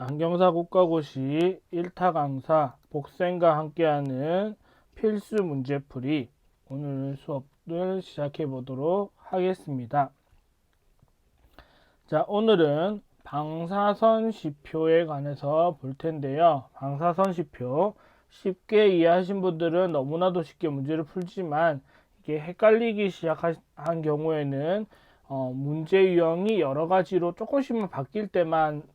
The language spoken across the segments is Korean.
안경사 국가고시 1타 강사 복생과 함께하는 필수 문제풀이 오늘 수업을 시작해 보도록 하겠습니다. 자, 오늘은 방사선시표에 관해서 볼 텐데요. 방사선시표 쉽게 이해하신 분들은 너무나도 쉽게 문제를 풀지만 이게 헷갈리기 시작한 경우에는 문제 유형이 여러 가지로 조금씩만 바뀔 때마다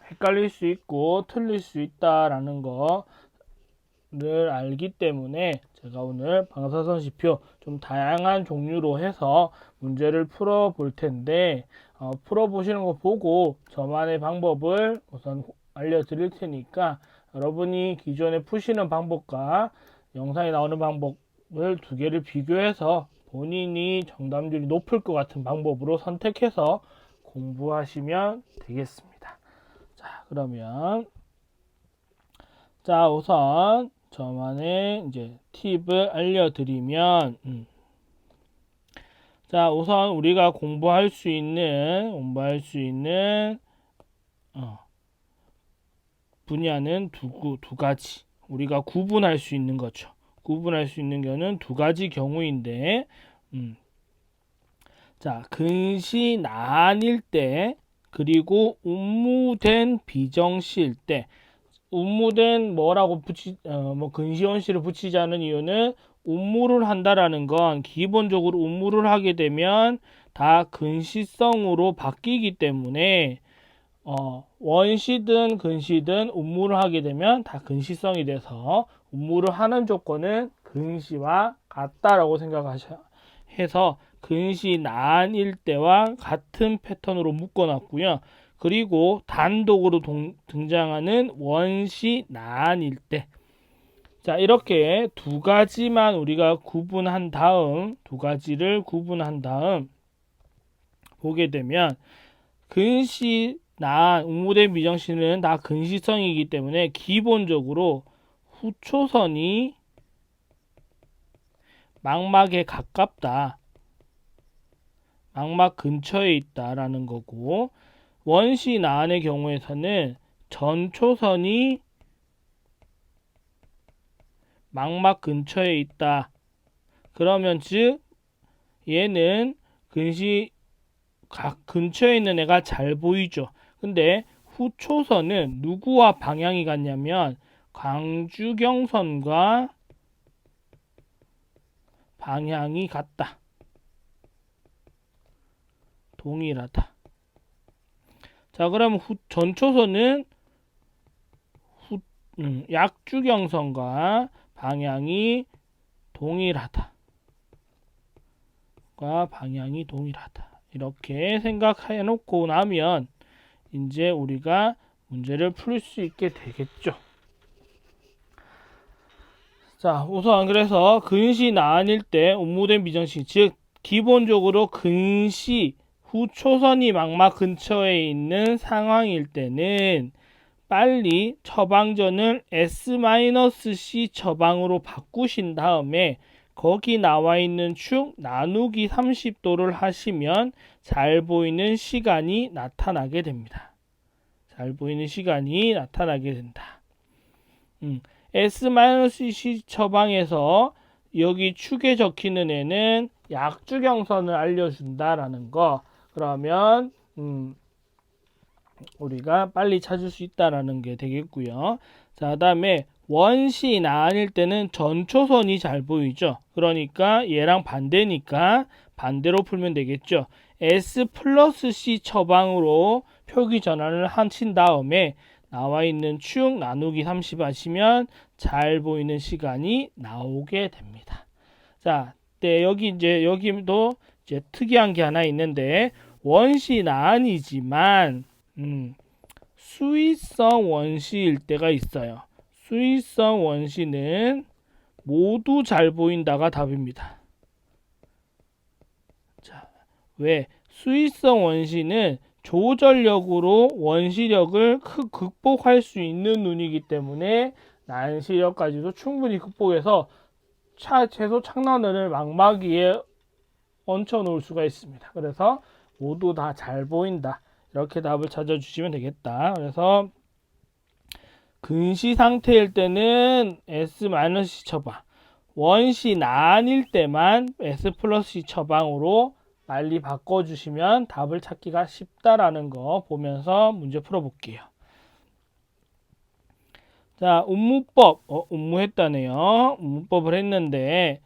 헷갈릴 수 있고 틀릴 수 있다라는 거를 알기 때문에 제가 오늘 방사선시표 좀 다양한 종류로 해서 문제를 풀어 볼 텐데 풀어 보시는 거 보고 저만의 방법을 우선 알려드릴 테니까 여러분이 기존에 푸시는 방법과 영상에 나오는 방법을 두 개를 비교해서 본인이 정답률이 높을 것 같은 방법으로 선택해서 공부하시면 되겠습니다. 자, 그러면 우선 저만의 이제 팁을 알려드리면 자, 우선 우리가 공부할 수 있는 분야는 두 가지. 우리가 구분할 수 있는 거죠. 구분할 수 있는 경우는 두 가지 경우인데 자, 근시 나안일 때 그리고 음무된 비정시일 때 음무된 뭐라고 근시원시를 붙이지 않은 이유는 음무를 한다라는 건 기본적으로 음무를 하게 되면 다 근시성으로 바뀌기 때문에 원시든 근시든 음무를 하게 되면 다 근시성이 돼서 음무를 하는 조건은 근시와 같다라고 생각해서 근시 나안일 때와 같은 패턴으로 묶어놨고요. 그리고 단독으로 등장하는 원시 나안일 때. 자, 이렇게 두 가지만 우리가 구분한 다음, 보게 되면 근시 나안, 음무된 비정시는 다 근시성이기 때문에 기본적으로 후초선이 망막에 가깝다. 망막 근처에 있다라는 거고, 원시 나안의 경우에서는 전초선이 망막 근처에 있다. 그러면 즉 얘는 근처에 있는 애가 잘 보이죠. 근데 후초선은 누구와 방향이 같냐면 광주경선과 방향이 같다. 동일하다. 자, 그럼 전초선은 약주경선과 방향이 동일하다. 이렇게 생각해 놓고 나면 이제 우리가 문제를 풀 수 있게 되겠죠. 자, 우선 그래서 근시 나안일 때 음무된 비정시, 즉 기본적으로 근시 후초선이 망막 근처에 있는 상황일 때는 빨리 처방전을 S-C 처방으로 바꾸신 다음에 거기 나와 있는 축 나누기 30도를 하시면 잘 보이는 시간이 나타나게 됩니다. S-C 처방에서 여기 축에 적히는 애는 약주경선을 알려준다라는 거. 그러면 우리가 빨리 찾을 수 있다라는 게 되겠고요. 자, 그다음에 원시 나안일 때는 전초선이 잘 보이죠. 그러니까 얘랑 반대니까 반대로 풀면 되겠죠. S+C 처방으로 표기 전환을 하신 다음에 나와 있는 축 나누기 30 하시면 잘 보이는 시간이 나오게 됩니다. 자, 여기도 이제 특이한 게 하나 있는데 원시 나안이지만 수위성 원시일 때가 있어요. 수위성 원시는 모두 잘 보인다가 답입니다. 자, 왜? 수위성 원시는 조절력으로 원시력을 극복할 수 있는 눈이기 때문에 난시력까지도 충분히 극복해서 최소 창난원을 망막 위에 얹혀 놓을 수가 있습니다. 그래서 모두 다 잘 보인다. 이렇게 답을 찾아주시면 되겠다. 그래서 근시 상태일 때는 S-C 처방, 원시 나안일 때만 S 플러스 C 처방으로 빨리 바꿔주시면 답을 찾기가 쉽다라는 거 보면서 문제 풀어볼게요. 자, 운무법, 운무했다네요. 운무법을 했는데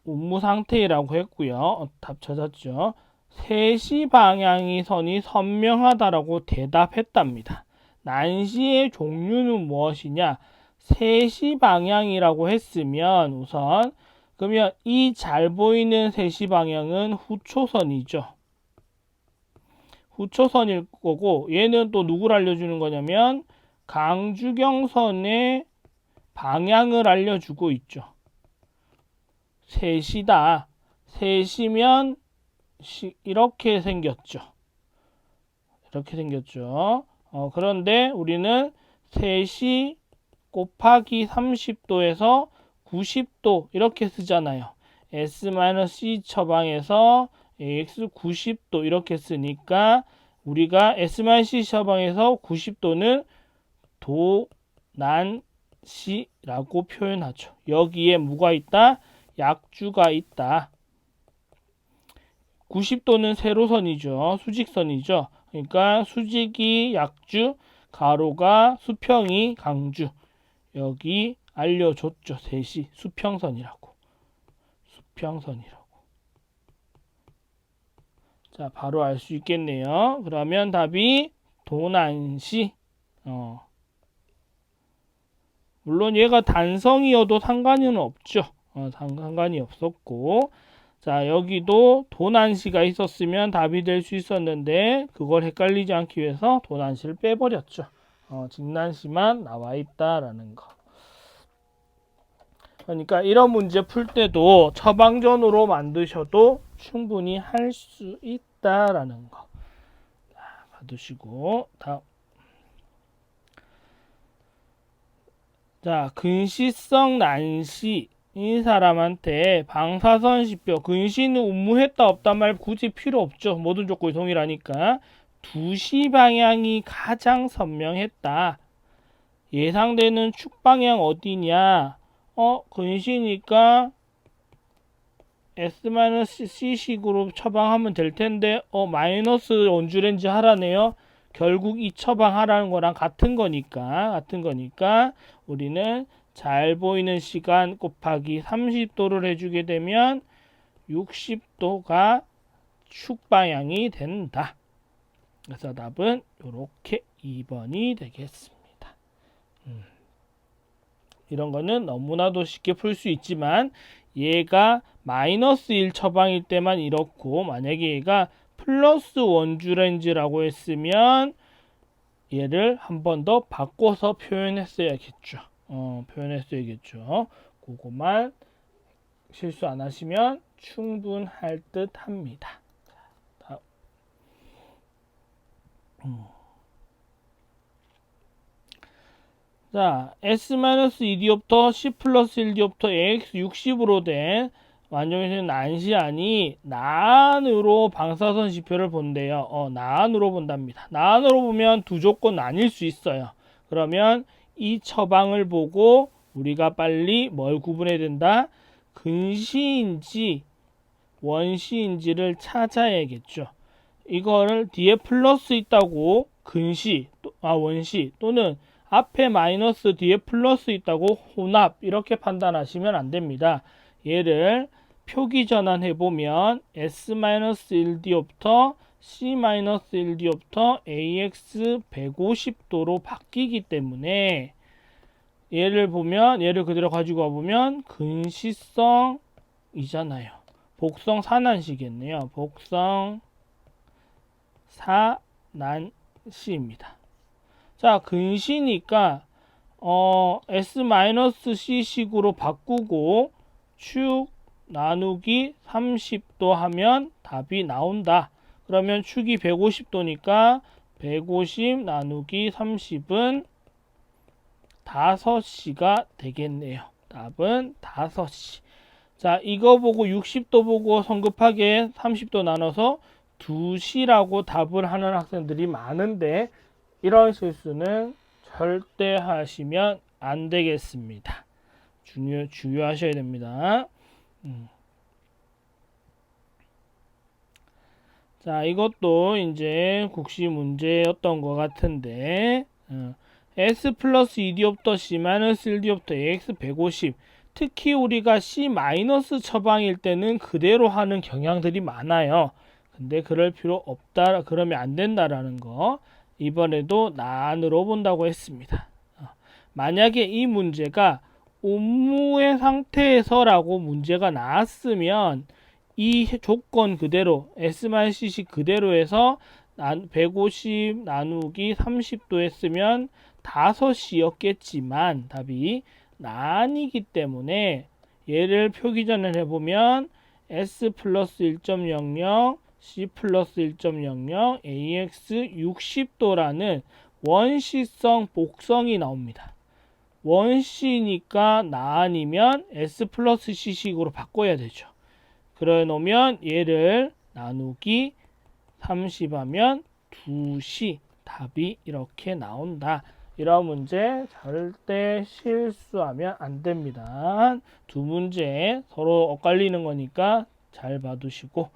운무 상태라고 했고요. 답 찾았죠. 3시 방향이 선이 선명하다라고 대답했답니다. 난시의 종류는 무엇이냐? 3시 방향이라고 했으면 우선 그러면 이 잘 보이는 3시 방향은 후초선이죠. 후초선일 거고 얘는 또 누구를 알려주는 거냐면 강주경선의 방향을 알려주고 있죠. 3시다. 3시면 이렇게 생겼죠. 이렇게 생겼죠. 그런데 우리는 3시 곱하기 30도에서 90도 이렇게 쓰잖아요. S-C 처방에서 AX 90도 이렇게 쓰니까 우리가 S-C 처방에서 90도는 도난시라고 표현하죠. 여기에 뭐가 있다? 약주가 있다. 90도는 세로선이죠. 수직선이죠. 그러니까 수직이 약주, 가로가 수평이 강주. 여기 알려줬죠. 3시 수평선이라고. 수평선이라고. 자, 바로 알 수 있겠네요. 그러면 답이 도난시. 물론 얘가 단성이어도 상관은 없죠. 상관이 없었고. 자, 여기도 도난시가 있었으면 답이 될 수 있었는데 그걸 헷갈리지 않기 위해서 도난시를 빼버렸죠. 직난시만 나와 있다라는 거. 그러니까 이런 문제 풀 때도 처방전으로 만드셔도 충분히 할 수 있다라는 거. 자, 봐두시고 다음. 자, 근시성 난시 이 사람한테 방사선시표, 근시는 운무했다 없다 말 굳이 필요 없죠. 모든 조건이 동일하니까 2시 방향이 가장 선명했다. 예상되는 축 방향 어디냐? 근시니까 S-C식으로 처방하면 될 텐데 마이너스 원주렌지 하라네요. 결국 이 처방하라는 거랑 같은 거니까 우리는 잘 보이는 시간 곱하기 30도를 해주게 되면 60도가 축 방향이 된다. 그래서 답은 이렇게 2번이 되겠습니다. 이런 거는 너무나도 쉽게 풀 수 있지만 얘가 마이너스 1 처방일 때만 이렇고 만약에 얘가 플러스 원주렌지라고 했으면 얘를 한 번 더 바꿔서 표현했어야겠죠. 그거만 실수 안 하시면 충분할 듯 합니다. 자, S-2D부터 C 플러스 1D부터 AX 60으로 된 완전히 난시안이 나안으로 방사선 지표를 본대요. 나안으로 본답니다. 나안으로 보면 두 조건 나뉠 수 있어요. 그러면 이 처방을 보고 우리가 빨리 뭘 구분해야 된다? 근시인지 원시인지를 찾아야겠죠. 이거를 뒤에 플러스 있다고 원시 또는 앞에 마이너스 뒤에 플러스 있다고 혼합 이렇게 판단하시면 안 됩니다. 얘를 표기 전환해 보면 S-1D부터 C-1D부터 AX 150도로 바뀌기 때문에 얘를 그대로 가지고 와보면 근시성이잖아요. 복성 사난시겠네요. 복성 사난시입니다. 자, 근시니까 S-C식으로 바꾸고 축 나누기 30도 하면 답이 나온다. 그러면 축이 150도니까 150 나누기 30은 5시가 되겠네요. 답은 5시. 자, 이거 보고 60도 보고 성급하게 30도 나눠서 2시라고 답을 하는 학생들이 많은데 이런 실수는 절대 하시면 안 되겠습니다. 주의하셔야 됩니다. 자, 이것도 이제 국시 문제였던 것 같은데 S 플러스 2D옵터 C 마이너스 1D옵터 AX 150 특히 우리가 C 마이너스 처방일 때는 그대로 하는 경향들이 많아요. 근데 그럴 필요 없다, 그러면 안 된다라는 거 이번에도 난으로 본다고 했습니다. 만약에 이 문제가 음무의 상태에서라고 문제가 나왔으면 이 조건 그대로 S-CC 그대로 해서 150 나누기 30도 했으면 5C였겠지만 답이 난이기 때문에 얘를 표기전을 해보면 S 플러스 1.00 C 플러스 1.00 AX 60도라는 원시성 복성이 나옵니다. 원시니까 나아니면 S 플러스 C식으로 바꿔야 되죠. 그래 놓으면 얘를 나누기 30 하면 2C 답이 이렇게 나온다. 이런 문제 절대 실수하면 안 됩니다. 두 문제 서로 엇갈리는 거니까 잘 봐두시고.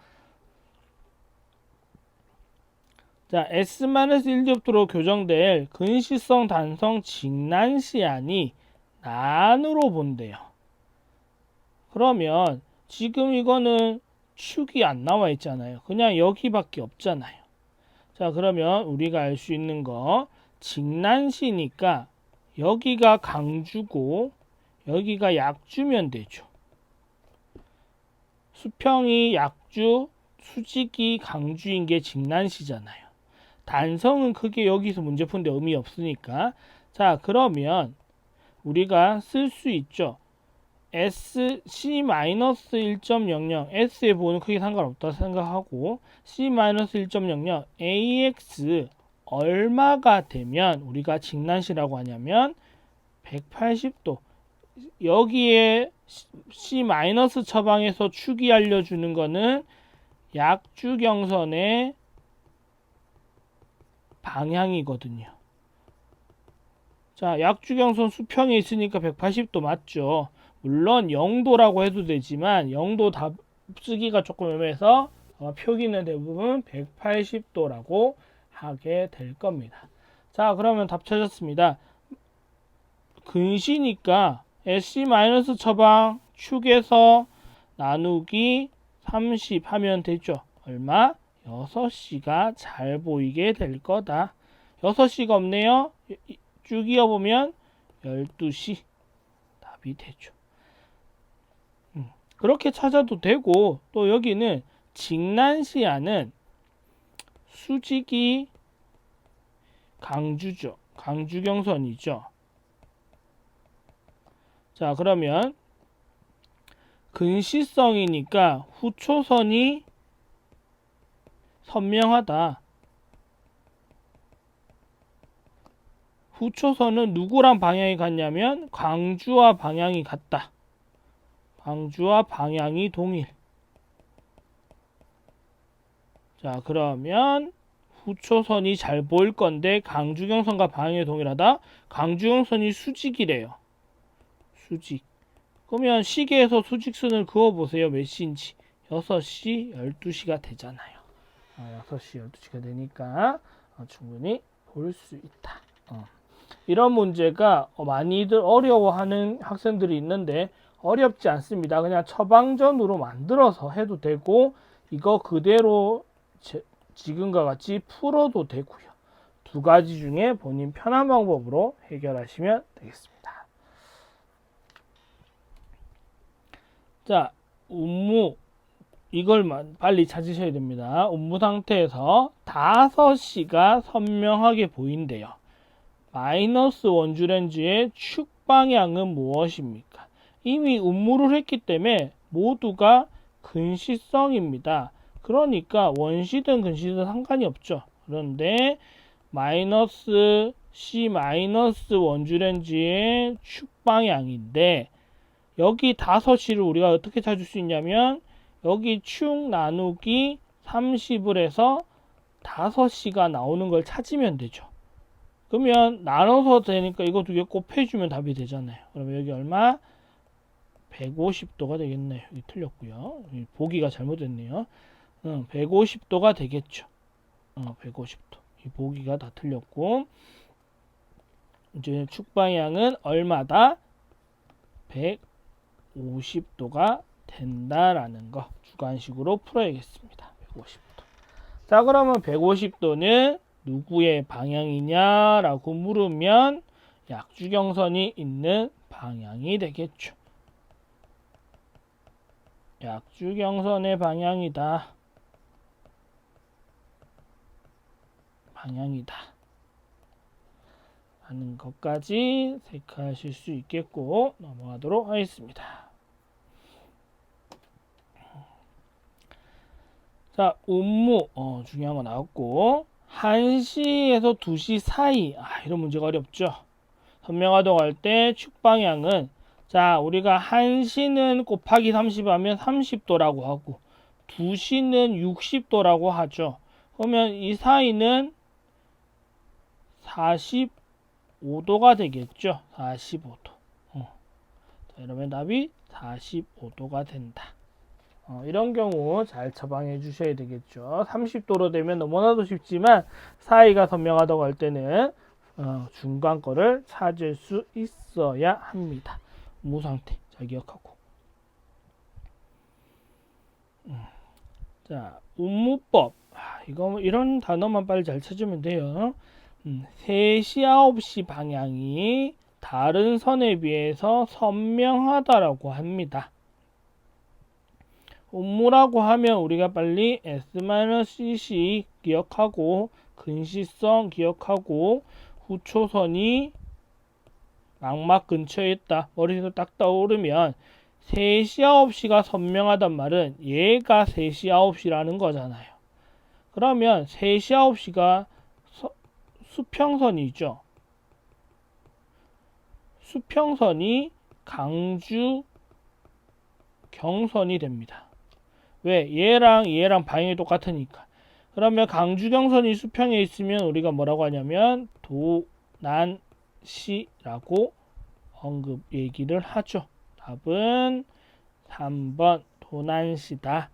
자, S-1D옵터로 교정될 근시성 단성 직난시안이 난으로 본대요. 그러면 지금 이거는 축이 안 나와 있잖아요. 그냥 여기밖에 없잖아요. 자, 그러면 우리가 알 수 있는 거 직난시니까 여기가 강주고 여기가 약주면 되죠. 수평이 약주, 수직이 강주인 게 직난시잖아요. 단성은 크게 여기서 문제 푸는데 의미 없으니까. 자, 그러면 우리가 쓸 수 있죠. C-1.00 S의 부호는 크게 상관없다 생각하고 C-1.00 AX 얼마가 되면 우리가 직난시라고 하냐면 180도. 여기에 C- 처방에서 축이 알려주는 거는 약주경선의 방향이거든요. 자, 약주경선 수평에 있으니까 180도 맞죠. 물론 0도라고 해도 되지만 0도 답 쓰기가 조금 애매해서 표기는 대부분 180도라고 하게 될 겁니다. 자, 그러면 답 찾았습니다. 근시니까 SC- 처방 축에서 나누기 30 하면 되죠. 얼마? 6C가 잘 보이게 될 거다. 6C가 없네요. 쭉 이어보면 12C 답이 되죠. 그렇게 찾아도 되고, 또 여기는 직난시안은 수직이 강주죠. 강주경선이죠. 자, 그러면 근시성이니까 후초선이 선명하다. 후초선은 누구랑 방향이 같냐면 광주와 방향이 같다. 광주와 방향이 동일. 자, 그러면 후초선이 잘 보일 건데 강주경선과 방향이 동일하다. 강주경선이 수직이래요. 수직. 그러면 시계에서 수직선을 그어보세요. 몇 시인지. 6시, 12시가 되잖아요. 6시, 12시가 되니까 충분히 볼 수 있다. 이런 문제가 많이들 어려워하는 학생들이 있는데 어렵지 않습니다. 그냥 처방전으로 만들어서 해도 되고 이거 그대로 지금과 같이 풀어도 되고요. 두 가지 중에 본인 편한 방법으로 해결하시면 되겠습니다. 자, 음무 이걸 빨리 찾으셔야 됩니다. 음무 상태에서 5C가 선명하게 보인대요. 마이너스 원주 렌즈의 축 방향은 무엇입니까? 이미 음무를 했기 때문에 모두가 근시성입니다. 그러니까 원시든 근시든 상관이 없죠. 그런데 마이너스 C 마이너스 원주 렌즈의 축 방향인데 여기 5C를 우리가 어떻게 찾을 수 있냐면 여기 축 나누기 30을 해서 5시가 나오는 걸 찾으면 되죠. 그러면 나눠서 되니까 이거 두 개 곱해주면 답이 되잖아요. 그러면 여기 얼마? 150도가 되겠네요. 여기 틀렸고요. 보기가 잘못됐네요. 150도가 되겠죠. 150도. 이 보기가 다 틀렸고, 이제 축방향은 얼마다? 150도가 된다라는 거 주관식으로 풀어야겠습니다. 150도. 자, 그러면 150도는 누구의 방향이냐라고 물으면 약주경선이 있는 방향이 되겠죠. 약주경선의 방향이다. 하는 것까지 체크하실 수 있겠고 넘어가도록 하겠습니다. 자, 운무 중요한 거 나왔고 1시에서 2시 사이 이런 문제가 어렵죠. 선명하다고 할 때 축방향은 자 우리가 1시는 곱하기 30 하면 30도라고 하고 2시는 60도라고 하죠. 그러면 이 사이는 45도가 되겠죠. 45도. 자, 이러면 답이 45도가 된다. 이런 경우 잘 처방해 주셔야 되겠죠. 30도로 되면 너무나도 쉽지만 사이가 선명하다고 할 때는 중간 거를 찾을 수 있어야 합니다. 무상태 잘 기억하고. 자, 운무법. 이거 이런 단어만 빨리 잘 찾으면 돼요. 3시, 9시 방향이 다른 선에 비해서 선명하다라고 합니다. 운무라고 하면 우리가 빨리 S-cc 기억하고 근시성 기억하고 후초선이 망막 근처에 있다. 머릿속에 딱 떠오르면 3시, 9시가 선명하단 말은 얘가 3시, 9시라는 거잖아요. 그러면 3시, 9시가 수평선이죠. 수평선이 강주 경선이 됩니다. 왜? 얘랑 방향이 똑같으니까. 그러면 강주 경선이 수평에 있으면 우리가 뭐라고 하냐면 도난시라고 얘기를 하죠. 답은 3번 도난시다.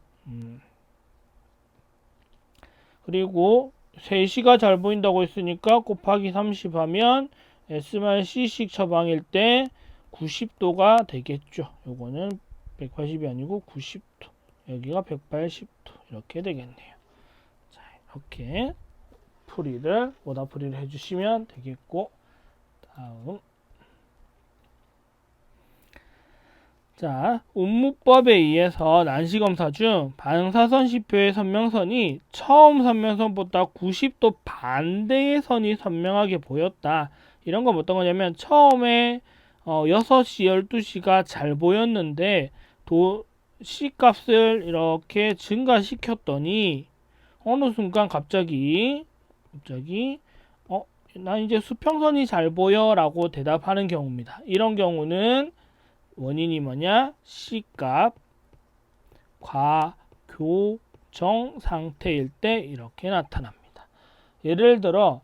그리고 3시가 잘 보인다고 했으니까 곱하기 30 하면 S-c식 처방일 때 90도가 되겠죠. 요거는 180이 아니고 90도. 여기가 180도. 이렇게 되겠네요. 자, 이렇게 오답풀이를 해주시면 되겠고, 다음. 자, 운무법에 의해서 난시검사 중 반사선 시표의 선명선이 처음 선명선보다 90도 반대의 선이 선명하게 보였다. 이런 건 어떤 거냐면 처음에 6시, 12시가 잘 보였는데 C값을 이렇게 증가시켰더니 어느 순간 갑자기 난 이제 수평선이 잘 보여 라고 대답하는 경우입니다. 이런 경우는 원인이 뭐냐? C값 과교정 상태일 때 이렇게 나타납니다. 예를 들어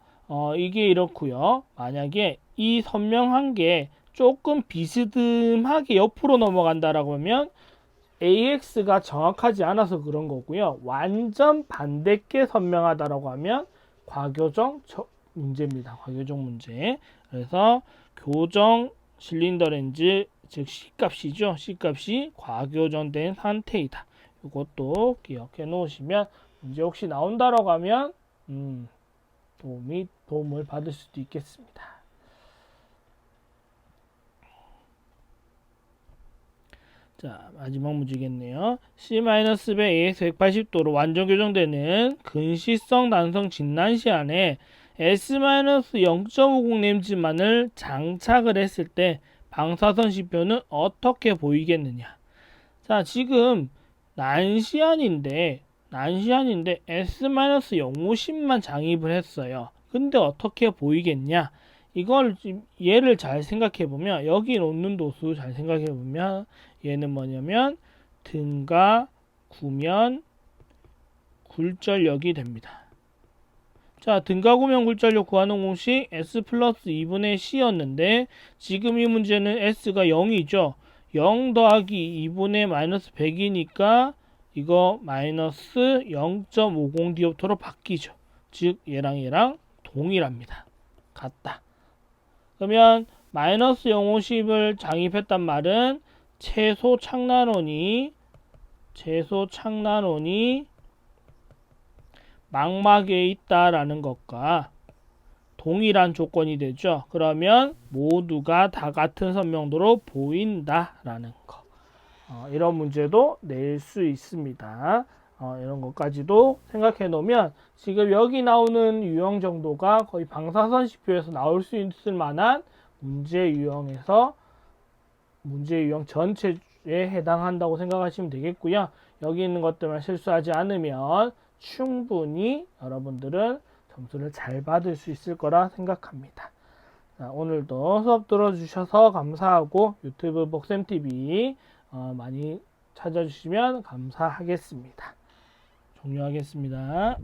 이게 이렇고요. 만약에 이 선명한 게 조금 비스듬하게 옆으로 넘어간다라고 하면 AX가 정확하지 않아서 그런 거고요. 완전 반대께 선명하다라고 하면 과교정 문제입니다. 과교정 문제. 그래서 교정 실린더 렌즈 즉 C값이죠. C값이 과교정된 상태이다. 이것도 기억해 놓으시면 문제 혹시 나온다라고 하면 도움을 받을 수도 있겠습니다. 자, 마지막 문제겠네요. C-배 AX 180도로 완전 교정되는 근시성 단성 진난시 안에 S-0.50 램즈만을 장착을 했을 때 방사선 시표는 어떻게 보이겠느냐? 자, 지금 난시안인데 S-050만 장입을 했어요. 근데 어떻게 보이겠냐? 이걸 얘를 잘 생각해 보면 여기 놓는 도수 잘 생각해 보면 얘는 뭐냐면 등가 구면 굴절력이 됩니다. 자, 등가구면 굴절력 구하는 공식 S 플러스 2분의 C였는데 지금 이 문제는 S가 0이죠. 0 더하기 2분의 마이너스 100이니까 이거 마이너스 0.50디옵터로 바뀌죠. 즉 얘랑 동일합니다. 같다. 그러면 마이너스 050을 장입했단 말은 최소 창난원이 망막에 있다라는 것과 동일한 조건이 되죠. 그러면 모두가 다 같은 선명도로 보인다라는 거. 이런 문제도 낼 수 있습니다. 이런 것까지도 생각해 놓으면 지금 여기 나오는 유형 정도가 거의 방사선식표에서 나올 수 있을 만한 문제 유형 전체에 해당한다고 생각하시면 되겠고요. 여기 있는 것들만 실수하지 않으면 충분히 여러분들은 점수를 잘 받을 수 있을 거라 생각합니다. 자, 오늘도 수업 들어주셔서 감사하고 유튜브 복쌤TV 많이 찾아주시면 감사하겠습니다. 종료하겠습니다.